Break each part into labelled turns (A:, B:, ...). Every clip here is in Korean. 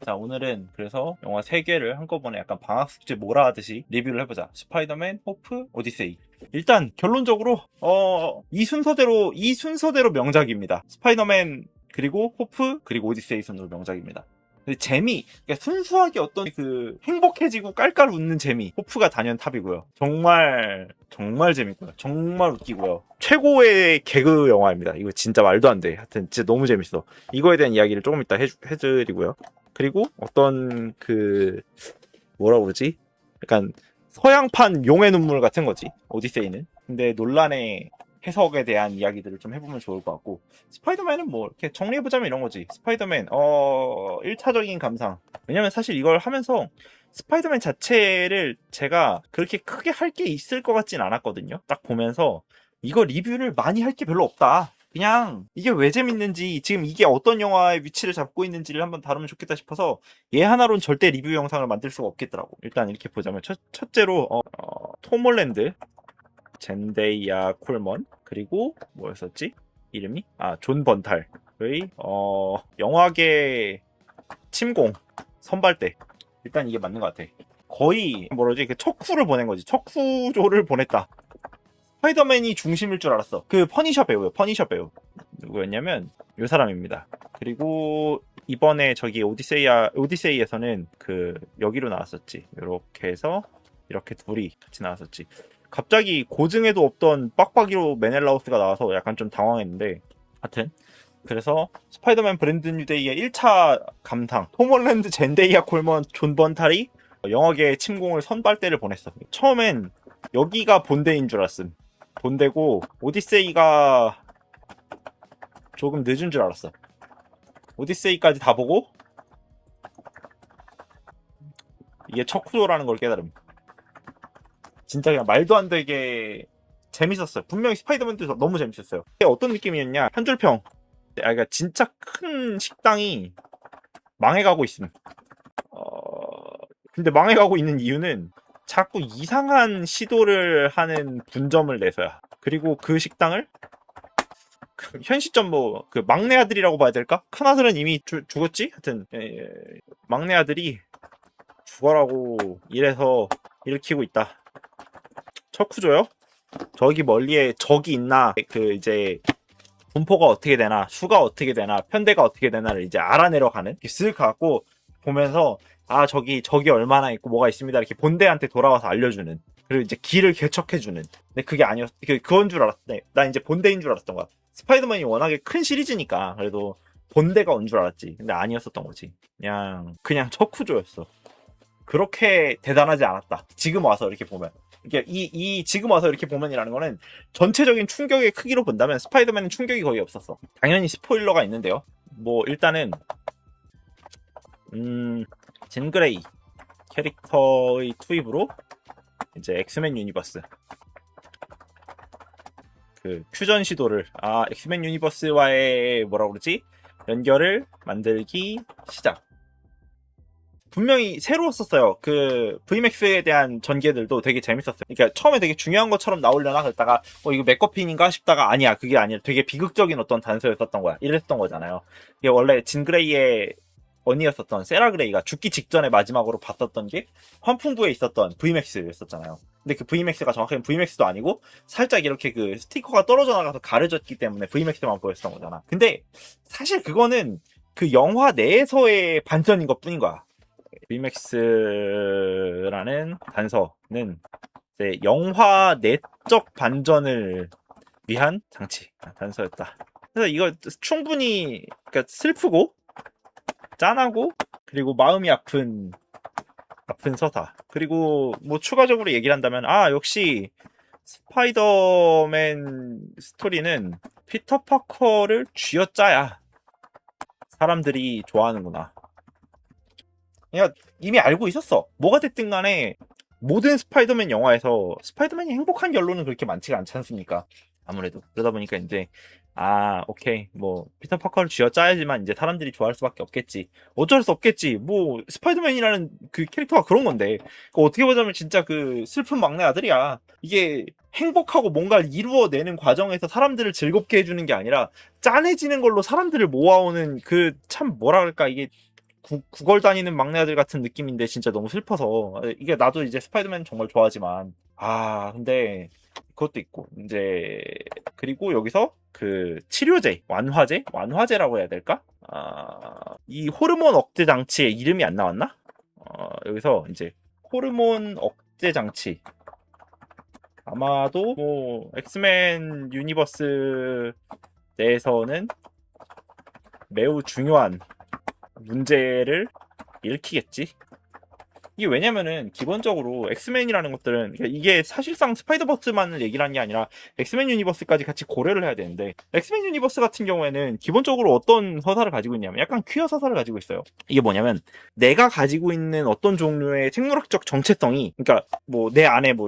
A: 자, 오늘은 그래서 영화 3개를 한꺼번에 약간 방학 숙제 몰아하듯이 리뷰를 해보자. 스파이더맨, 호프, 오디세이. 일단 결론적으로 이 순서대로 명작입니다. 스파이더맨 그리고 호프 그리고 오디세이 순으로 명작입니다. 근데 그러니까 순수하게 어떤 그 행복해지고 깔깔 웃는 재미, 호프가 단연 탑이고요. 정말 재밌고요. 정말 웃기고요. 최고의 개그 영화입니다. 이거 진짜 말도 안 돼. 하여튼 진짜 너무 재밌어. 이거에 대한 이야기를 조금 이따 해드리고요. 그리고 어떤 뭐라고 그러지? 약간 서양판 용의 눈물 같은 거지, 오디세이는. 근데 논란의 해석에 대한 이야기들을 좀 해보면 좋을 것 같고, 스파이더맨은 뭐 이렇게 정리해보자면 이런 거지. 스파이더맨 1차적인 감상. 왜냐면 사실 이걸 하면서 스파이더맨 자체를 제가 그렇게 크게 할 게 있을 것 같진 않았거든요. 딱 보면서 이거 리뷰를 많이 할 게 별로 없다, 그냥 이게 왜 재밌는지, 지금 이게 어떤 영화의 위치를 잡고 있는지를 한번 다루면 좋겠다 싶어서 얘 하나로는 절대 리뷰 영상을 만들 수가 없겠더라고. 일단 이렇게 보자면 첫째로 톰 홀랜드, 젠데이아 콜먼, 그리고 뭐였었지? 이름이? 존 번탈의 영화계 침공 선발대. 일단 이게 맞는 것 같아. 거의 뭐라지, 그 척후를 보낸 거지. 척후조를 보냈다. 스파이더맨이 중심일 줄 알았어. 그 퍼니셔 배우요. 퍼니셔 배우. 누구였냐면 이 사람입니다. 그리고 이번에 저기 오디세이에서는 여기로 나왔었지. 이렇게 해서 이렇게 둘이 같이 나왔었지. 갑자기 고증에도 없던 빡빡이로 메넬라우스가 나와서 약간 좀 당황했는데, 하여튼 그래서 스파이더맨 브랜든 뉴데이의 1차 감상, 톰 홀랜드, 젠데이아 콜먼, 존 번탈이 영화계 침공을 선발대를 보냈어. 처음엔 여기가 본대인 줄 알았음. 본대고 오디세이가 조금 늦은 줄 알았어. 오디세이까지 다 보고 이게 척후조라는 걸 깨달음. 진짜 그냥 말도 안 되게 재밌었어요. 분명히 스파이더맨도 너무 재밌었어요. 어떤 느낌이었냐, 한 줄평. 그러니까 진짜 큰 식당이 망해가고 있음. 근데 망해가고 있는 이유는 자꾸 이상한 시도를 하는 분점을 내서야. 그리고 그 식당을 현 시점 막내 아들이라고 봐야 될까? 큰 아들은 이미 죽었지? 하여튼 막내 아들이 죽어라고 이래서 일으키고 있다. 척후조요? 저기 멀리에 적이 있나, 이제 분포가 어떻게 되나, 수가 어떻게 되나, 편대가 어떻게 되나를 이제 알아내려가는, 이렇게 쓱 가고 보면서 저기 얼마나 있고 뭐가 있습니다, 이렇게 본대한테 돌아와서 알려주는, 그리고 이제 길을 개척해주는. 근데 그게 아니었, 그건 줄 알았대. 난 이제 본대인 줄 알았던 거야. 스파이더맨이 워낙에 큰 시리즈니까 그래도 본대가 온 줄 알았지. 근데 아니었었던 거지. 그냥 척후조였어. 그렇게 대단하지 않았다, 지금 와서 이렇게 보면. 이게 지금 와서 이렇게 보면이라는 거는 전체적인 충격의 크기로 본다면 스파이더맨은 충격이 거의 없었어. 당연히 스포일러가 있는데요. 일단은 진 그레이 캐릭터의 투입으로 이제 엑스맨 유니버스 퓨전 시도를, 엑스맨 유니버스와의 뭐라고 그러지? 연결을 만들기 시작. 분명히 새로웠었어요. VMAX에 대한 전개들도 되게 재밌었어요. 그러니까 처음에 되게 중요한 것처럼 나오려나 그랬다가 이거 맥거핀인가 싶다가 아니야, 그게 아니라 되게 비극적인 어떤 단서였었던 거야. 이랬던 거잖아요. 이게 원래 진 그레이의 언니였었던 세라 그레이가 죽기 직전에 마지막으로 봤었던 게 환풍구에 있었던 VMAX였었잖아요. 근데 그 VMAX가 정확하게 VMAX도 아니고 살짝 이렇게 스티커가 떨어져 나가서 가려졌기 때문에 VMAX만 보였던 거잖아. 근데 사실 그거는 그 영화 내에서의 반전인 것 뿐인 거야. VMAX라는 단서는 이제 영화 내적 반전을 위한 단서였다. 그래서 이거 충분히, 그러니까 슬프고 짠하고 그리고 마음이 아픈 서사. 그리고 추가적으로 얘기를 한다면 역시 스파이더맨 스토리는 피터 파커를 쥐어짜야 사람들이 좋아하는구나. 그러니까 이미 알고 있었어. 뭐가 됐든 간에 모든 스파이더맨 영화에서 스파이더맨이 행복한 결론은 그렇게 많지가 않지 않습니까? 아무래도. 그러다 보니까 이제 오케이, 피터 파커를 쥐어짜야지만 이제 사람들이 좋아할 수밖에 없겠지. 어쩔 수 없겠지. 스파이더맨이라는 그 캐릭터가 그런 건데. 어떻게 보자면 진짜 슬픈 막내 아들이야. 이게 행복하고 뭔가를 이루어내는 과정에서 사람들을 즐겁게 해주는 게 아니라 짠해지는 걸로 사람들을 모아오는 참 뭐랄까, 이게 구걸 다니는 막내 아들 같은 느낌인데 진짜 너무 슬퍼서 이게 나도 이제 스파이더맨 정말 좋아하지만 근데 그것도 있고 이제 그리고 여기서 그 치료제 완화제라고 해야 될까? 이 호르몬 억제 장치의 이름이 안 나왔나? 여기서 이제 호르몬 억제 장치 아마도 뭐 엑스맨 유니버스 내에서는 매우 중요한 문제를 일으키겠지. 이게 왜냐면은 기본적으로 엑스맨이라는 것들은 이게 사실상 스파이더버스만을 얘기를 하는 게 아니라 엑스맨 유니버스까지 같이 고려를 해야 되는데 엑스맨 유니버스 같은 경우에는 기본적으로 어떤 서사를 가지고 있냐면 약간 퀴어 서사를 가지고 있어요. 이게 뭐냐면 내가 가지고 있는 어떤 종류의 생물학적 정체성이 그러니까 뭐 내 안에 뭐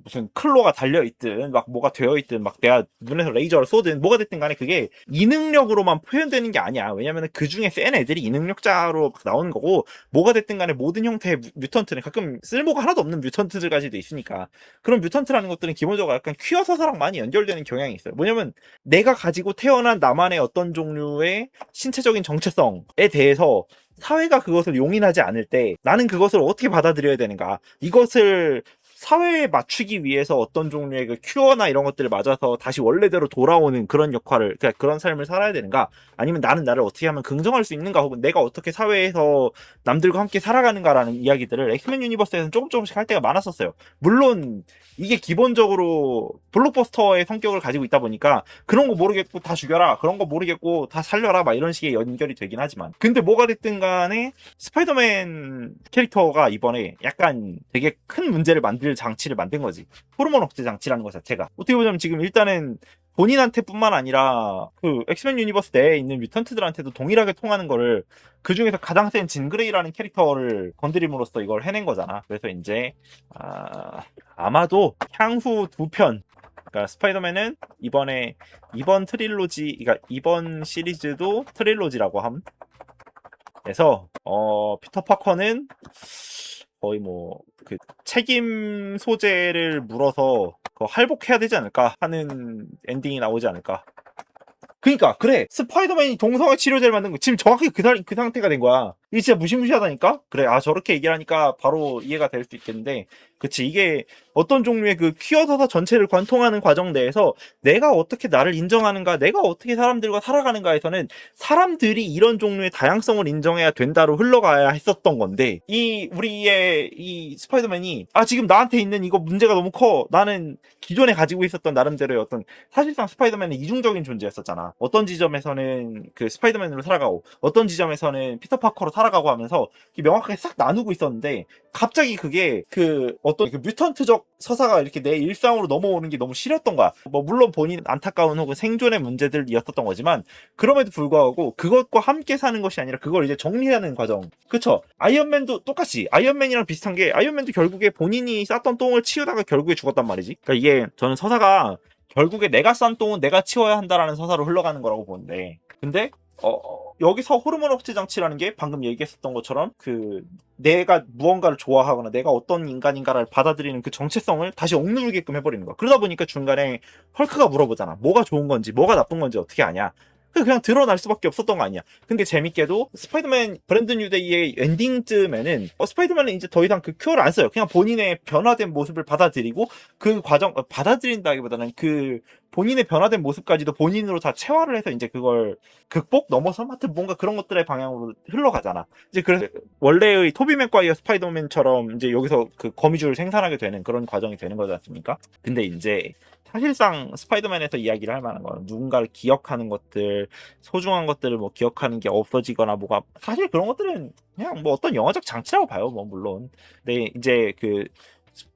A: 무슨 클로가 달려 있든 막 뭐가 되어 있든 막 내가 눈에서 레이저를 쏘든 뭐가 됐든 간에 그게 이 능력으로만 표현되는 게 아니야. 왜냐면은 그 중에 센 애들이 이 능력자로 막 나오는 거고 뭐가 됐든 간에 모든 형태의 뮤턴트는 가끔 쓸모가 하나도 없는 뮤턴트들까지도 있으니까 그런 뮤턴트라는 것들은 기본적으로 약간 퀴어 서사랑 많이 연결되는 경향이 있어요. 뭐냐면 내가 가지고 태어난 나만의 어떤 종류의 신체적인 정체성에 대해서 사회가 그것을 용인하지 않을 때 나는 그것을 어떻게 받아들여야 되는가 이것을 사회에 맞추기 위해서 어떤 종류의 그 큐어나 이런 것들을 맞아서 다시 원래대로 돌아오는 그런 역할을, 그러니까 그런 삶을 살아야 되는가? 아니면 나는 나를 어떻게 하면 긍정할 수 있는가? 혹은 내가 어떻게 사회에서 남들과 함께 살아가는가라는 이야기들을 엑스맨 유니버스에서는 조금씩 할 때가 많았었어요. 물론 이게 기본적으로 블록버스터의 성격을 가지고 있다 보니까 그런 거 모르겠고 다 죽여라, 그런 거 모르겠고 다 살려라, 막 이런 식의 연결이 되긴 하지만, 근데 뭐가 됐든 간에 스파이더맨 캐릭터가 이번에 약간 되게 큰 문제를 만들 장치를 만든 거지. 호르몬 억제 장치라는 것 자체가 어떻게 보자면 지금 일단은 본인한테 뿐만 아니라 그 엑스맨 유니버스 내에 있는 뮤턴트들한테도 동일하게 통하는 거를 그 중에서 가장 센 진그레이라는 캐릭터를 건드림으로써 이걸 해낸 거잖아. 그래서 이제 아마도 향후 2편, 그러니까 스파이더맨은 이번 트릴로지, 그러니까 이번 시리즈도 트릴로지라고 함. 그래서 피터 파커는 거의 뭐 그 책임 소재를 물어서 할복해야 되지 않을까 하는 엔딩이 나오지 않을까. 그러니까 그래, 스파이더맨이 동성애 치료제를 만든 거 지금 정확히 그 상태가 된 거야. 이게 진짜 무시무시하다니까. 그래, 저렇게 얘기를 하니까 바로 이해가 될 수 있겠는데, 그치, 이게 어떤 종류의 그 퀴어 서사 전체를 관통하는 과정 내에서 내가 어떻게 나를 인정하는가, 내가 어떻게 사람들과 살아가는가에서는 사람들이 이런 종류의 다양성을 인정해야 된다로 흘러가야 했었던 건데, 우리의 이 스파이더맨이 지금 나한테 있는 이거 문제가 너무 커, 나는 기존에 가지고 있었던 나름대로의 어떤, 사실상 스파이더맨은 이중적인 존재였었잖아. 어떤 지점에서는 그 스파이더맨으로 살아가고 어떤 지점에서는 피터 파커로 살아가고 하면서 명확하게 싹 나누고 있었는데, 갑자기 그게 그 어떤 그 뮤턴트적 서사가 이렇게 내 일상으로 넘어오는 게 너무 싫었던 거야. 뭐 물론 본인 안타까운 혹은 생존의 문제들이었던 거지만, 그럼에도 불구하고 그것과 함께 사는 것이 아니라 그걸 이제 정리하는 과정. 그쵸? 아이언맨도 똑같이, 아이언맨이랑 비슷한 게, 아이언맨도 결국에 본인이 쌌던 똥을 치우다가 결국에 죽었단 말이지. 그러니까 이게 저는 서사가 결국에 내가 싼 똥은 내가 치워야 한다라는 서사로 흘러가는 거라고 보는데, 근데 여기서 호르몬 억제 장치라는 게 방금 얘기했었던 것처럼 그 내가 무언가를 좋아하거나 내가 어떤 인간인가를 받아들이는 그 정체성을 다시 억누르게끔 해버리는 거야. 그러다 보니까 중간에 헐크가 물어보잖아. 뭐가 좋은 건지 뭐가 나쁜 건지 어떻게 아냐. 그냥 드러날 수밖에 없었던 거 아니야. 근데 재밌게도 스파이더맨 브랜드 뉴데이의 엔딩쯤에는 스파이더맨은 이제 더 이상 그 큐어를 안 써요. 그냥 본인의 변화된 모습을 받아들이고 그 과정, 받아들인다기보다는 그 본인의 변화된 모습까지도 본인으로 다 체화를 해서 이제 그걸 극복, 넘어서 하여튼 뭔가 그런 것들의 방향으로 흘러가잖아. 이제 그래서 원래의 토비 맥과이어 스파이더맨처럼 이제 여기서 그 거미줄을 생산하게 되는 그런 과정이 되는 거지 않습니까? 근데 이제 사실상 스파이더맨에서 이야기를 할 만한 건 누군가를 기억하는 것들, 소중한 것들을 뭐 기억하는 게 없어지거나 뭐가, 사실 그런 것들은 그냥 뭐 어떤 영화적 장치라고 봐요. 뭐 물론. 근데 이제 그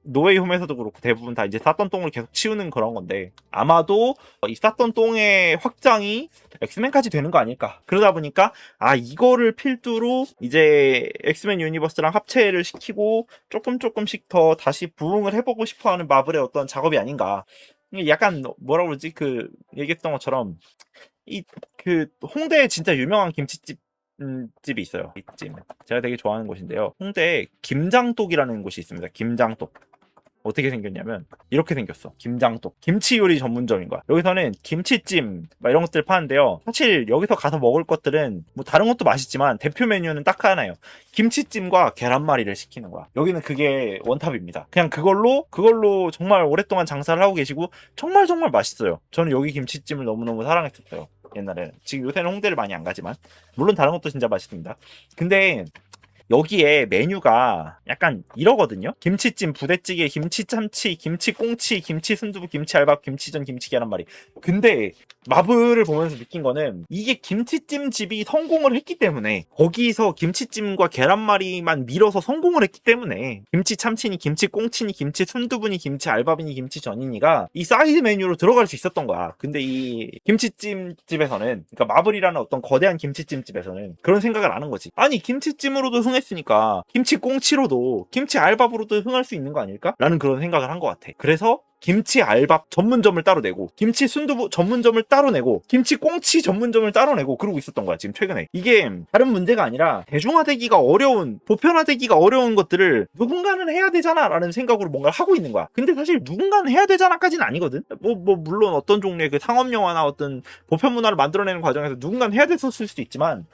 A: 노웨이 홈에서도 그렇고 대부분 다 이제 쌌던 똥을 계속 치우는 그런 건데, 아마도 이 쌌던 똥의 확장이 엑스맨까지 되는 거 아닐까. 그러다 보니까 이거를 필두로 이제 엑스맨 유니버스랑 합체를 시키고 조금씩 더 다시 부흥을 해보고 싶어하는 마블의 어떤 작업이 아닌가. 약간 뭐라 그러지, 그 얘기했던 것처럼 이 그 홍대에 진짜 유명한 김치집 집이 있어요. 이 집 제가 되게 좋아하는 곳인데요. 홍대에 김장독이라는 곳이 있습니다. 김장독. 어떻게 생겼냐면 이렇게 생겼어. 김장떡. 김치 요리 전문점인 거야. 여기서는 김치찜 막 이런 것들 파는데요. 사실 여기서 가서 먹을 것들은 뭐 다른 것도 맛있지만 대표 메뉴는 딱 하나예요. 김치찜과 계란말이를 시키는 거야. 여기는 그게 원탑입니다. 그냥 그걸로 정말 오랫동안 장사를 하고 계시고 정말 맛있어요. 저는 여기 김치찜을 너무너무 사랑했었어요. 옛날에는. 지금 요새는 홍대를 많이 안 가지만 물론 다른 것도 진짜 맛있습니다. 근데 여기에 메뉴가 약간 이러거든요. 김치찜, 부대찌개, 김치참치, 김치꽁치, 김치순두부, 김치알밥, 김치전, 김치계란말이. 근데 마블을 보면서 느낀 거는 이게 김치찜 집이 성공을 했기 때문에 거기서 김치찜과 계란말이만 밀어서 성공을 했기 때문에 김치참치니 김치꽁치니 김치순두부니 김치알밥이니 김치전이니가 이 사이드 메뉴로 들어갈 수 있었던 거야. 근데 이 김치찜 집에서는, 그러니까 마블이라는 어떤 거대한 김치찜 집에서는 그런 생각을 안 한 거지. 아니 김치찜으로도 했으니까 김치꽁치로도 김치알밥으로도 흥할 수 있는 거 아닐까? 라는 그런 생각을 한 것 같아. 그래서 김치알밥 전문점을 따로 내고 김치순두부 전문점을 따로 내고 김치꽁치 전문점을 따로 내고 그러고 있었던 거야 지금 최근에. 이게 다른 문제가 아니라 대중화되기가 어려운, 보편화되기가 어려운 것들을 누군가는 해야 되잖아 라는 생각으로 뭔가를 하고 있는 거야. 근데 사실 누군가는 해야 되잖아까지는 아니거든. 물론 어떤 종류의 그 상업영화나 어떤 보편 문화를 만들어내는 과정에서 누군가는 해야 됐었을 수도 있지만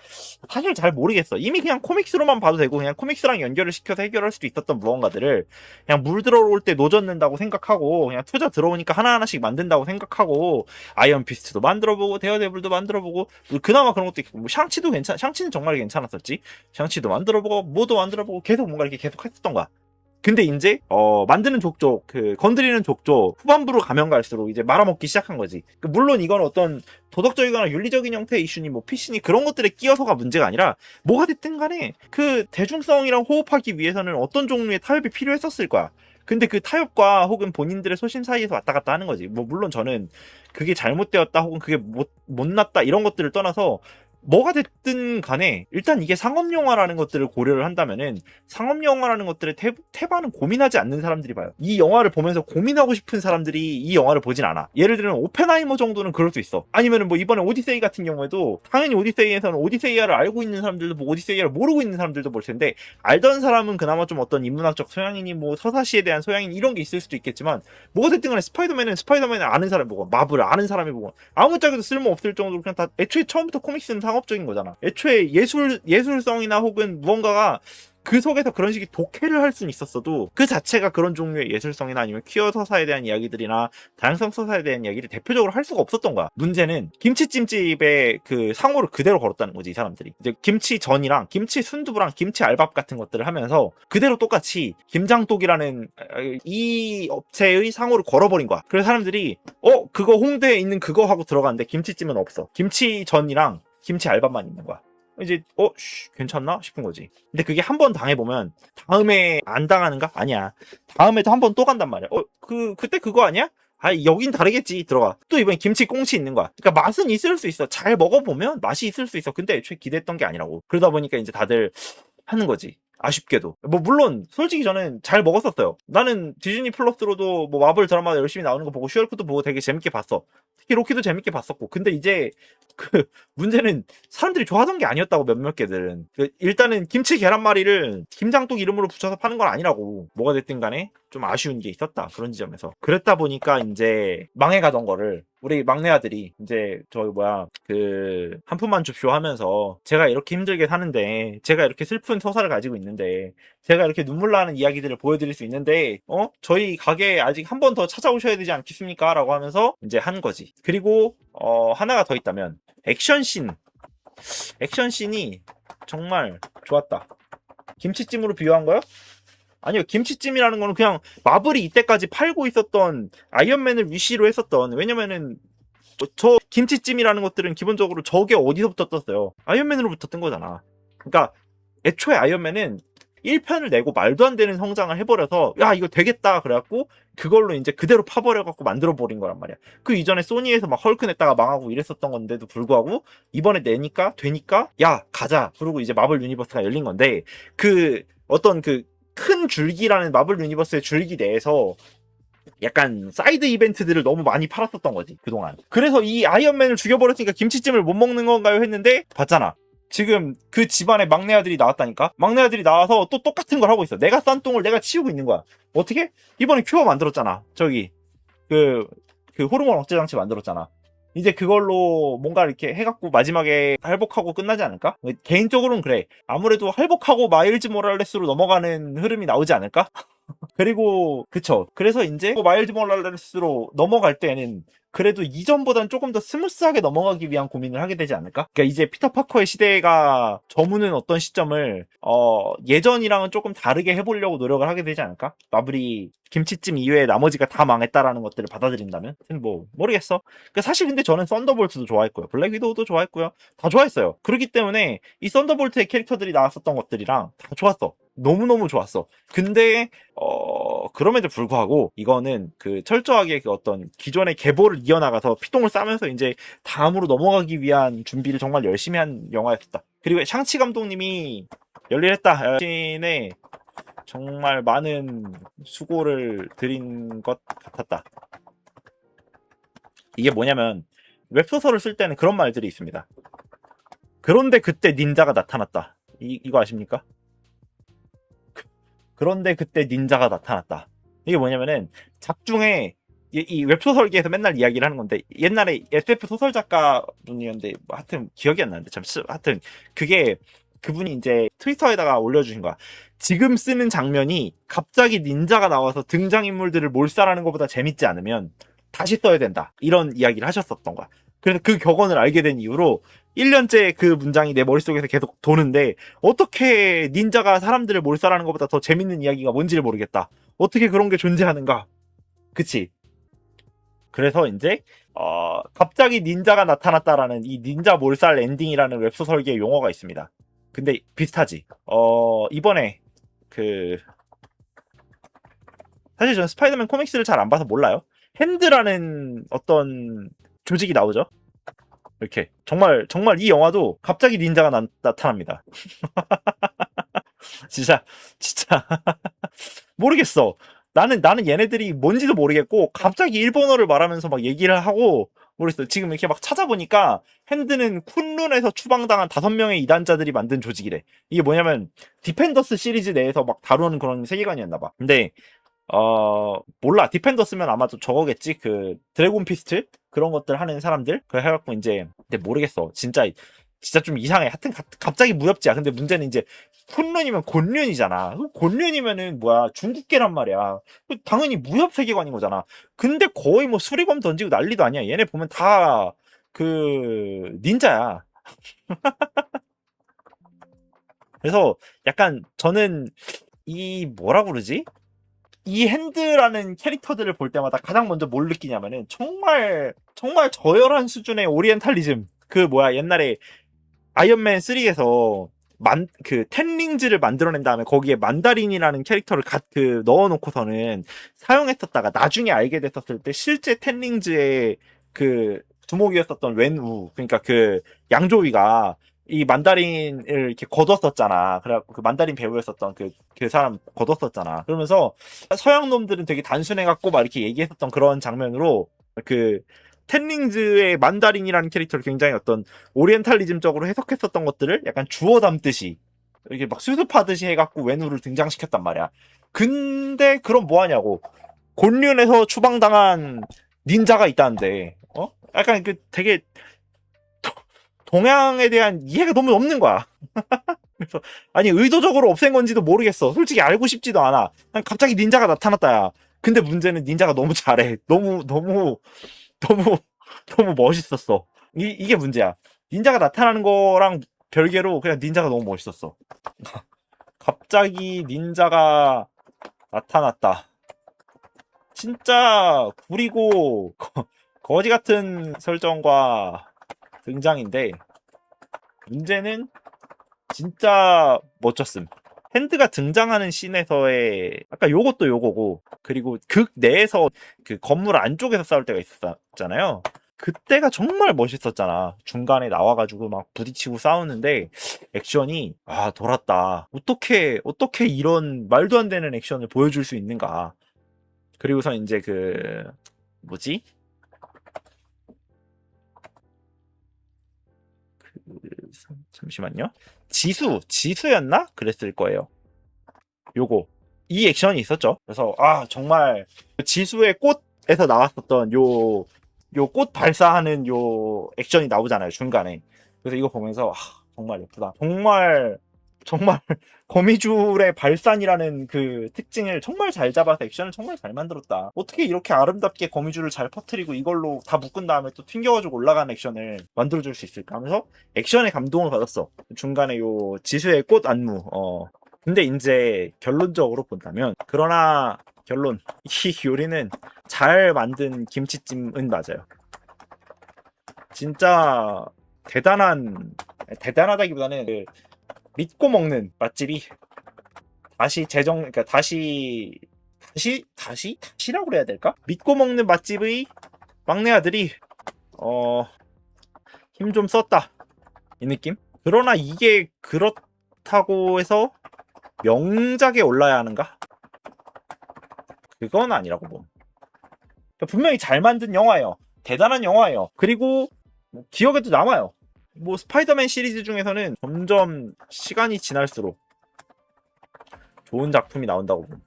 A: 사실 잘 모르겠어. 이미 그냥 코믹스로만 봐도 되고 그냥 코믹스랑 연결을 시켜서 해결할 수도 있었던 무언가들을 그냥 물 들어올 때 노젓는다고 생각하고 그냥 투자 들어오니까 하나하나씩 만든다고 생각하고 아이언피스트도 만들어보고 데어데블도 만들어보고 그나마 그런 것도 있고 뭐 샹치도 샹치는 정말 괜찮았었지. 샹치도 만들어보고 뭐도 만들어보고 계속 뭔가 이렇게 계속 했었던 거야. 근데 이제 만드는 족족, 건드리는 족족 후반부로 가면 갈수록 이제 말아먹기 시작한 거지. 물론 이건 어떤 도덕적이거나 윤리적인 형태의 이슈니 뭐 PC니 그런 것들에 끼어서가 문제가 아니라 뭐가 됐든 간에 그 대중성이랑 호흡하기 위해서는 어떤 종류의 타협이 필요했었을 거야. 근데 그 타협과 혹은 본인들의 소신 사이에서 왔다 갔다 하는 거지. 뭐 물론 저는 그게 잘못되었다 혹은 그게 못났다 이런 것들을 떠나서 뭐가 됐든 간에 일단 이게 상업영화라는 것들을 고려를 한다면은 상업영화라는 것들의 태반은 고민하지 않는 사람들이 봐요. 이 영화를 보면서 고민하고 싶은 사람들이 이 영화를 보진 않아. 예를 들면 오펜하이머 정도는 그럴 수 있어. 아니면은 뭐 이번에 오디세이 같은 경우에도 당연히 오디세이에서는 오디세이아를 알고 있는 사람들도 보고 오디세이아를 모르고 있는 사람들도 볼 텐데 알던 사람은 그나마 좀 어떤 인문학적 소양이니 뭐 서사시에 대한 소양이니 이런 게 있을 수도 있겠지만 뭐가 됐든 간에 스파이더맨을 아는 사람이 보고 마블을 아는 사람이 보고 아무짝에도 쓸모없을 정도로 그냥 다 애초에 처음부터 코믹스는 상업적인 거잖아. 애초에 예술성이나 혹은 무언가가 그 속에서 그런 식의 독해를 할 수는 있었어도 그 자체가 그런 종류의 예술성이나 아니면 퀴어 서사에 대한 이야기들이나 다양성 서사에 대한 이야기를 대표적으로 할 수가 없었던 거야. 문제는 김치찜집의 그 상호를 그대로 걸었다는 거지, 이 사람들이. 이제 김치전이랑 김치 순두부랑 김치 알밥 같은 것들을 하면서 그대로 똑같이 김장독이라는 이 업체의 상호를 걸어버린 거야. 그래서 사람들이 그거 홍대에 있는 그거 하고 들어갔는데 김치찜은 없어. 김치전이랑 김치 알밥만 있는 거야. 이제 괜찮나 싶은 거지. 근데 그게 한 번 당해보면 다음에 안 당하는가? 아니야. 다음에도 한 번 또 간단 말이야. 그때 그거 아니야? 여긴 다르겠지. 들어가. 또 이번엔 김치 꽁치 있는 거야. 그러니까 맛은 있을 수 있어. 잘 먹어보면 맛이 있을 수 있어. 근데 애초에 기대했던 게 아니라고. 그러다 보니까 이제 다들 하는 거지. 아쉽게도. 뭐 물론 솔직히 저는 잘 먹었었어요. 나는 디즈니 플러스로도 뭐 마블 드라마 열심히 나오는 거 보고 슈얼크도 보고 되게 재밌게 봤어. 특히 로키도 재밌게 봤었고. 근데 이제 그 문제는 사람들이 좋아하던 게 아니었다고 몇몇 개들은. 일단은 김치 계란말이를 김장독 이름으로 붙여서 파는 건 아니라고. 뭐가 됐든 간에 좀 아쉬운 게 있었다. 그런 지점에서. 그랬다 보니까 이제 망해가던 거를 우리 막내 아들이 이제 한 푼만 줍쇼 하면서 제가 이렇게 힘들게 사는데 제가 이렇게 슬픈 서사를 가지고 있는데 제가 이렇게 눈물 나는 이야기들을 보여드릴 수 있는데 저희 가게에 아직 한 번 더 찾아오셔야 되지 않겠습니까? 라고 하면서 이제 한 거지. 그리고 하나가 더 있다면 액션씬이 정말 좋았다. 김치찜으로 비유한 거요? 아니요, 김치찜이라는 거는 그냥 마블이 이때까지 팔고 있었던 아이언맨을 위시로 했었던, 왜냐면은 저 김치찜이라는 것들은 기본적으로 저게 어디서부터 떴어요? 아이언맨으로부터 뜬 거잖아. 그러니까 애초에 아이언맨은 1편을 내고 말도 안 되는 성장을 해버려서 야 이거 되겠다 그래갖고 그걸로 이제 그대로 파버려갖고 만들어버린 거란 말이야. 그 이전에 소니에서 막 헐크 냈다가 망하고 이랬었던 건데도 불구하고 이번에 내니까 되니까 야 가자 그러고 이제 마블 유니버스가 열린 건데 그 어떤 그 큰 줄기라는 마블 유니버스의 줄기 내에서 약간 사이드 이벤트들을 너무 많이 팔았었던 거지 그동안. 그래서 이 아이언맨을 죽여버렸으니까 김치찜을 못 먹는 건가요 했는데 봤잖아. 지금 그 집안의 막내 아들이 나왔다니까? 막내 아들이 나와서 또 똑같은 걸 하고 있어. 내가 싼 똥을 내가 치우고 있는 거야. 어떻게? 이번에 큐어 만들었잖아. 저기 그 호르몬 억제 장치 만들었잖아. 이제 그걸로 뭔가 이렇게 해갖고 마지막에 할복하고 끝나지 않을까? 개인적으로는 그래. 아무래도 할복하고 마일즈 모랄레스로 넘어가는 흐름이 나오지 않을까? 그리고 그쵸. 그래서 이제 마일즈 모랄레스로 넘어갈 때는 그래도 이전보단 조금 더 스무스하게 넘어가기 위한 고민을 하게 되지 않을까? 그러니까 이제 피터 파커의 시대가 저무는 어떤 시점을 예전이랑은 조금 다르게 해보려고 노력을 하게 되지 않을까? 마블이 김치찜 이외에 나머지가 다 망했다라는 것들을 받아들인다면? 뭐 모르겠어. 그러니까 사실 근데 저는 썬더볼트도 좋아했고요. 블랙 위도우도 좋아했고요. 다 좋아했어요. 그렇기 때문에 이 썬더볼트의 캐릭터들이 나왔었던 것들이랑 다 좋았어. 너무너무 좋았어. 근데 그럼에도 불구하고 이거는 그 철저하게 그 어떤 기존의 계보를 이어나가서 피똥을 싸면서 이제 다음으로 넘어가기 위한 준비를 정말 열심히 한 영화였다. 그리고 샹치 감독님이 열일했다. 신에 정말 많은 수고를 들인 것 같았다. 이게 뭐냐면 웹소설을 쓸 때는 그런 말들이 있습니다. 그런데 그때 닌자가 나타났다. 이거 아십니까? 그런데 그때 닌자가 나타났다. 이게 뭐냐면은 작중에 이 웹소설계에서 맨날 이야기를 하는 건데 옛날에 SF 소설 작가분이었는데 뭐 하여튼 기억이 안 나는데 하여튼 그게 그분이 이제 트위터에다가 올려주신 거야. 지금 쓰는 장면이 갑자기 닌자가 나와서 등장인물들을 몰살하는 것보다 재밌지 않으면 다시 써야 된다. 이런 이야기를 하셨었던 거야. 그래서 그 격언을 알게 된 이후로 1년째 그 문장이 내 머릿속에서 계속 도는데 어떻게 닌자가 사람들을 몰살하는 것보다 더 재밌는 이야기가 뭔지를 모르겠다. 어떻게 그런 게 존재하는가? 그치? 그래서 이제 갑자기 닌자가 나타났다라는 이 닌자 몰살 엔딩이라는 웹소설계의 용어가 있습니다. 근데 비슷하지. 이번에 그 사실 저는 스파이더맨 코믹스를 잘 안 봐서 몰라요. 핸드라는 어떤 조직이 나오죠. 이렇게 정말 이 영화도 갑자기 닌자가 나타납니다. 진짜 모르겠어. 나는 얘네들이 뭔지도 모르겠고 갑자기 일본어를 말하면서 막 얘기를 하고 모르겠어. 지금 이렇게 막 찾아보니까 핸드는 쿤룬에서 추방당한 5명의 이단자들이 만든 조직이래. 이게 뭐냐면 디펜더스 시리즈 내에서 막 다루는 그런 세계관이었나 봐. 근데 몰라. 디펜더스면 아마도 저거겠지. 그 드래곤 피스트 그런 것들 하는 사람들 그래 해갖고 이제 근데 모르겠어. 진짜 좀 이상해. 하여튼 갑자기 무협지야. 근데 문제는 이제 쿤룬이면 곤륜이잖아. 곤륜이면은 뭐야 중국계란 말이야. 당연히 무협 세계관인 거잖아. 근데 거의 뭐 수리검 던지고 난리도 아니야. 얘네 보면 다 그 닌자야. 그래서 약간 저는 이 뭐라 그러지? 이 핸드라는 캐릭터들을 볼 때마다 가장 먼저 뭘 느끼냐면은 정말 저열한 수준의 오리엔탈리즘. 그 뭐야 옛날에 아이언맨 3에서 그 텐링즈를 만들어낸 다음에 거기에 만다린이라는 캐릭터를 넣어놓고서는 사용했었다가 나중에 알게 됐었을 때 실제 텐링즈의 그 두목이었었던 웬우 그러니까 그 양조위가 이 만다린을 이렇게 거뒀었잖아. 그래갖고 그 만다린 배우였었던 그 사람 거뒀었잖아. 그러면서 서양 놈들은 되게 단순해갖고 막 이렇게 얘기했었던 그런 장면으로 그 텐링즈의 만다린이라는 캐릭터를 굉장히 어떤 오리엔탈리즘적으로 해석했었던 것들을 약간 주워 담듯이 이렇게 막 수습하듯이 해갖고 웬우를 등장시켰단 말이야. 근데 그럼 뭐하냐고. 곤륜에서 추방당한 닌자가 있다는데 약간 그 되게 동양에 대한 이해가 너무 없는 거야. 그래서 아니 의도적으로 없앤 건지도 모르겠어. 솔직히 알고 싶지도 않아. 갑자기 닌자가 나타났다야. 근데 문제는 닌자가 너무 잘해. 너무 멋있었어. 이게 문제야. 닌자가 나타나는 거랑 별개로 그냥 닌자가 너무 멋있었어. 갑자기 닌자가 나타났다. 진짜 구리고 거지 같은 설정과 등장인데 문제는 진짜 멋졌음. 핸드가 등장하는 씬에서의 아까 요것도 요거고 그리고 극 내에서 그 건물 안쪽에서 싸울 때가 있었잖아요. 그때가 정말 멋있었잖아. 중간에 나와가지고 막 부딪히고 싸우는데 액션이 돌았다. 어떻게 이런 말도 안 되는 액션을 보여줄 수 있는가. 그리고서 이제 그 뭐지? 잠시만요. 지수였나? 그랬을 거예요. 요거 이 액션이 있었죠. 그래서 정말 지수의 꽃에서 나왔었던 요 꽃 발사하는 요 액션이 나오잖아요, 중간에. 그래서 이거 보면서 정말 예쁘다. 정말 거미줄의 발산이라는 그 특징을 정말 잘 잡아서 액션을 정말 잘 만들었다. 어떻게 이렇게 아름답게 거미줄을 잘 퍼뜨리고 이걸로 다 묶은 다음에 또 튕겨가지고 올라가는 액션을 만들어줄 수 있을까 하면서 액션에 감동을 받았어. 중간에 요 지수의 꽃 안무. 근데 이제 결론적으로 본다면, 그러나 결론, 이 요리는 잘 만든 김치찜은 맞아요. 진짜 대단하다기보다는 그 믿고 먹는 맛집이 그러니까 다시라고 그래야 될까? 믿고 먹는 맛집의 막내 아들이 힘 좀 썼다, 이 느낌? 그러나 이게 그렇다고 해서 명작에 올라야 하는가? 그건 아니라고 봄. 그러니까 분명히 잘 만든 영화예요. 대단한 영화예요. 그리고 기억에도 남아요. 스파이더맨 시리즈 중에서는 점점 시간이 지날수록 좋은 작품이 나온다고 봄.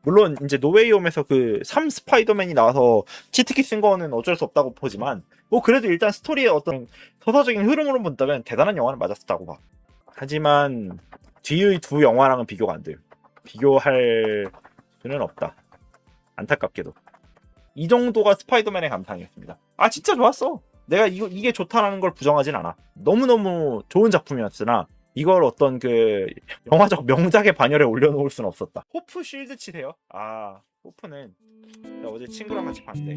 A: 물론 이제 노웨이홈에서 그 3 스파이더맨이 나와서 치트키 쓴 거는 어쩔 수 없다고 보지만, 그래도 일단 스토리의 어떤 서사적인 흐름으로 본다면 대단한 영화는 맞았다고 봐. 하지만 뒤의 두 영화랑은 비교가 안 돼요. 비교할 수는 없다. 안타깝게도. 이 정도가 스파이더맨의 감상이었습니다. 진짜 좋았어. 내가 이게 좋다라는 걸 부정하진 않아. 너무너무 좋은 작품이었으나 이걸 어떤 그 영화적 명작의 반열에 올려놓을 수는 없었다. 호프 쉴드 치세요? 호프는 어제 친구랑 같이 봤는데